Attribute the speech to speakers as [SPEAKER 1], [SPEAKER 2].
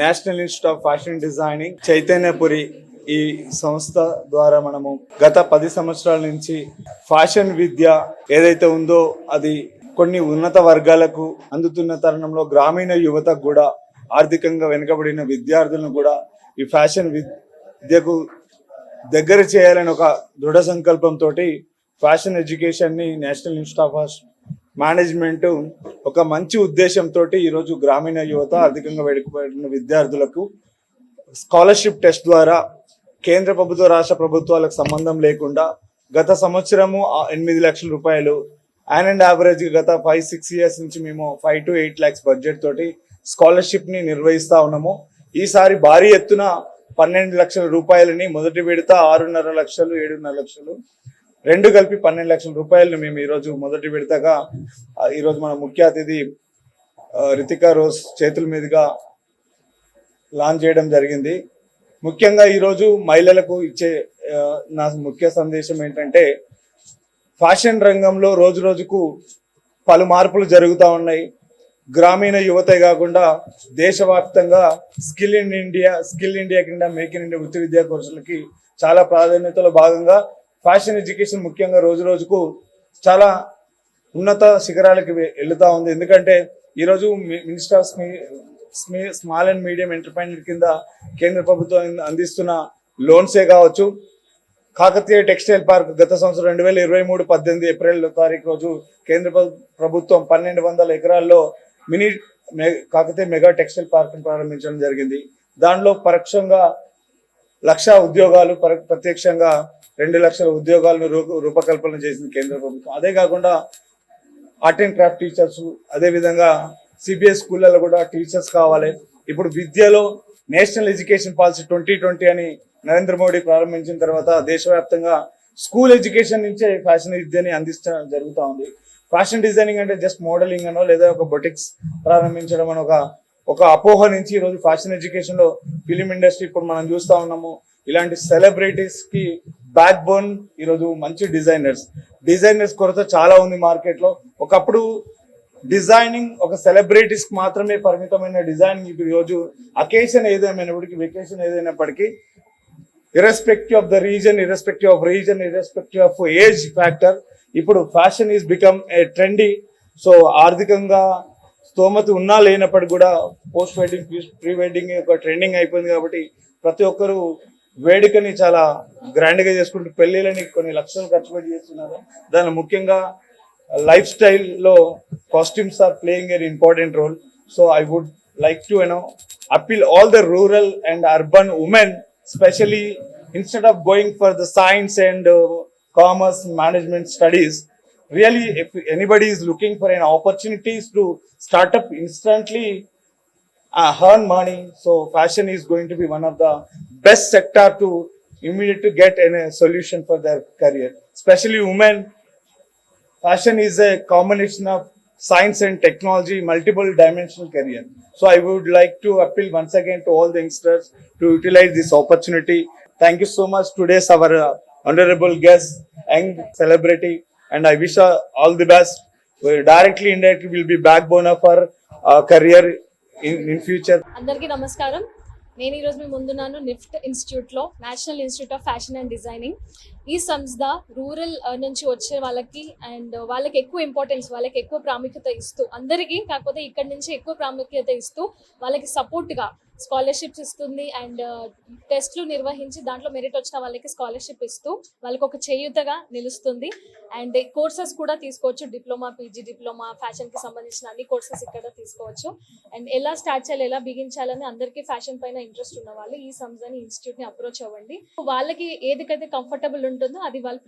[SPEAKER 1] National institute of fashion designing Chaitanyapuri ఈ సంస్థ ద్వారా మనము గత 10 సంవత్సరాల నుంచి ఫ్యాషన్ విద్య ఏదైతే ఉందో అది కొన్ని ఉన్నత వర్గాలకు అందుతున్న తరుణంలో గ్రామీణ యువతకు కూడా ఆర్థికంగా వెనుకబడిన విద్యార్థులను కూడా ఈ ఫ్యాషన్ విద్యకు దగ్గర చేయాలని ఒక దృఢ సంకల్పంతో ఫ్యాషన్ ఎడ్యుకేషన్ని నేషనల్ ఇన్స్టిట్యూట్ ఆఫ్ మేనేజ్మెంట్ ఒక మంచి ఉద్దేశంతో ఈరోజు గ్రామీణ యువత ఆర్థికంగా వెనుకబడిన విద్యార్థులకు స్కాలర్షిప్ టెస్ట్ ద్వారా కేంద్ర ప్రభుత్వ రాష్ట్ర ప్రభుత్వాలకు సంబంధం లేకుండా గత సంవత్సరము 8 లక్షల రూపాయలు అండ్ యావరేజ్ గత 5-6 ఇయర్స్ నుంచి మేము 5 to 8 lakhs బడ్జెట్ తోటి స్కాలర్షిప్ ని నిర్వహిస్తా ఉన్నాము. ఈసారి భారీ ఎత్తున 12 లక్షల రూపాయలని మొదటి విడత 6.5 లక్షలు 7.5 లక్షలు రెండు కలిపి 12 లక్షల రూపాయలను మేము ఈరోజు మొదటి విడతగా ఈరోజు మన ముఖ్య అతిథి రితికా రోజ్ చేతుల మీదుగా లాంచ్ చేయడం జరిగింది. ముఖ్యంగా ఈరోజు మహిళలకు ఇచ్చే నా ముఖ్య సందేశం ఏంటంటే ఫ్యాషన్ రంగంలో రోజు రోజుకు పలు మార్పులు జరుగుతూ ఉన్నాయి. గ్రామీణ యువతే కాకుండా దేశవ్యాప్తంగా స్కిల్ ఇండియా కింద మేక్ ఇన్ ఇండియా వృత్తి విద్యా కోర్సులకి చాలా ప్రాధాన్యతలో భాగంగా ఫ్యాషన్ ఎడ్యుకేషన్ ముఖ్యంగా రోజు రోజుకు చాలా ఉన్నత శిఖరాలకి వెళుతూ ఉంది. ఎందుకంటే ఈరోజు minister of small and medium entrepreneur కింద కేంద్ర ప్రభుత్వం అందిస్తున్న లోన్సే కావచ్చు, కాకతీయ టెక్స్టైల్ పార్క్ గత సంవత్సరం 2023-18 ఏప్రిల్ తారీఖు రోజు కేంద్ర ప్రభుత్వం 1200 ఎకరాల్లో కాకతీయ మెగా టెక్స్టైల్ పార్క్ ప్రారంభించడం జరిగింది. దానిలో పరోక్షంగా 1,00,000 ఉద్యోగాలు, ప్రత్యక్షంగా 2 లక్షల ఉద్యోగాలను రూపకల్పన చేసింది కేంద్ర ప్రభుత్వం. అదే కాకుండా ఆర్ట్ అండ్ క్రాఫ్ట్ టీచర్స్, అదేవిధంగా సిబిఎస్ స్కూళ్ళలో కూడా టీచర్స్ కావాలి. ఇప్పుడు విద్యలో నేషనల్ ఎడ్యుకేషన్ పాలసీ 2020 అని నరేంద్ర మోడీ ప్రారంభించిన తర్వాత దేశవ్యాప్తంగా స్కూల్ ఎడ్యుకేషన్ నుంచే ఫ్యాషన్ విద్యని అందించడం జరుగుతూ ఉంది. ఫ్యాషన్ డిజైనింగ్ అంటే జస్ట్ మోడలింగ్ అనో లేదా ఒక బొటిక్స్ ప్రారంభించడం అని ఒక అపోహ నుంచి ఈరోజు ఫ్యాషన్ ఎడ్యుకేషన్ లో ఫిలిం ఇండస్ట్రీ ఇప్పుడు మనం చూస్తూ ఉన్నాము. ఇలాంటి సెలబ్రిటీస్ కి బ్యాక్ బోన్ ఈరోజు మంచి డిజైనర్స్ కొరత చాలా ఉంది మార్కెట్ లో. ఒకప్పుడు డిజైనింగ్ ఒక సెలబ్రిటీస్ కి మాత్రమే పరిమితమైన డిజైనింగ్ ఇప్పుడు ఈరోజు అకేషన్ ఏదైనప్పటికీ, వెకేషన్ ఏదైనప్పటికీ, ఇర్రెస్పెక్టివ్ ఆఫ్ ఏజ్ ఫ్యాక్టర్, ఇప్పుడు fashion is become a trendy. So ఆర్థికంగా స్తోమత ఉన్నా లేనప్పటికీ కూడా పోస్ట్ వెడ్డింగ్, ప్రీ వెడ్డింగ్ ఒక ట్రెండింగ్ అయిపోయింది. కాబట్టి ప్రతి ఒక్కరు వేడుకని చాలా గ్రాండ్ గా చేసుకుంటూ పెళ్లిళ్ళని కొన్ని లక్షలు ఖర్చు పెట్టి చేస్తున్నారు. దాని ముఖ్యంగా లైఫ్ స్టైల్లో costumes are playing an important role. So I would like to appeal all the rural and urban women, especially instead of going for the science and commerce management studies, really if anybody is looking for an opportunities to start up instantly, earn money, so fashion is going to be one of the best sector to immediately get a solution for their career. Especially women, fashion is a combination of science and technology, multiple dimensional career. So I would like to appeal once again to all the youngsters to utilize this opportunity. Thank you so much. Today's our honorable guest and celebrity, and I wish her all the best. Directly, indirectly will be backbone of her career in future.
[SPEAKER 2] అందరికీ నమస్కారం. నేను ఈరోజు మీ ముందున్నాను NIFT ఇన్స్టిట్యూట్లో, national institute of fashion and designing. ఈ సంస్థ rural నుంచి వచ్చే వాళ్ళకి అండ్ వాళ్ళకి ఎక్కువ ఇంపార్టెన్స్, వాళ్ళకి ఎక్కువ ప్రాముఖ్యత ఇస్తూ, అందరికీ కాకపోతే ఇక్కడ నుంచి ఎక్కువ ప్రాముఖ్యత ఇస్తూ వాళ్ళకి సపోర్ట్గా స్కాలర్షిప్స్ ఇస్తుంది అండ్ టెస్ట్లు నిర్వహించి దాంట్లో మెరిట్ వచ్చిన వాళ్ళకి స్కాలర్షిప్ ఇస్తూ వాళ్ళకి ఒక చేయూతగా నిలుస్తుంది. అండ్ కోర్సెస్ కూడా తీసుకోవచ్చు, డిప్లొమా, పీజీ డిప్లొమా, ఫ్యాషన్కి సంబంధించిన అన్ని కోర్సెస్ ఇక్కడ తీసుకోవచ్చు. అండ్ ఎలా స్టార్ట్ చేయాలి, ఎలా బిగించాలని అందరికీ ఫ్యాషన్ పైన ఇంట్రెస్ట్ ఉన్న వాళ్ళు ఈ సంస్థని, ఇన్స్టిట్యూట్ని అప్రోచ్ అవ్వండి. వాళ్ళకి ఏదికైతే కంఫర్టబుల్ ఉంటుందో అది వాళ్ళు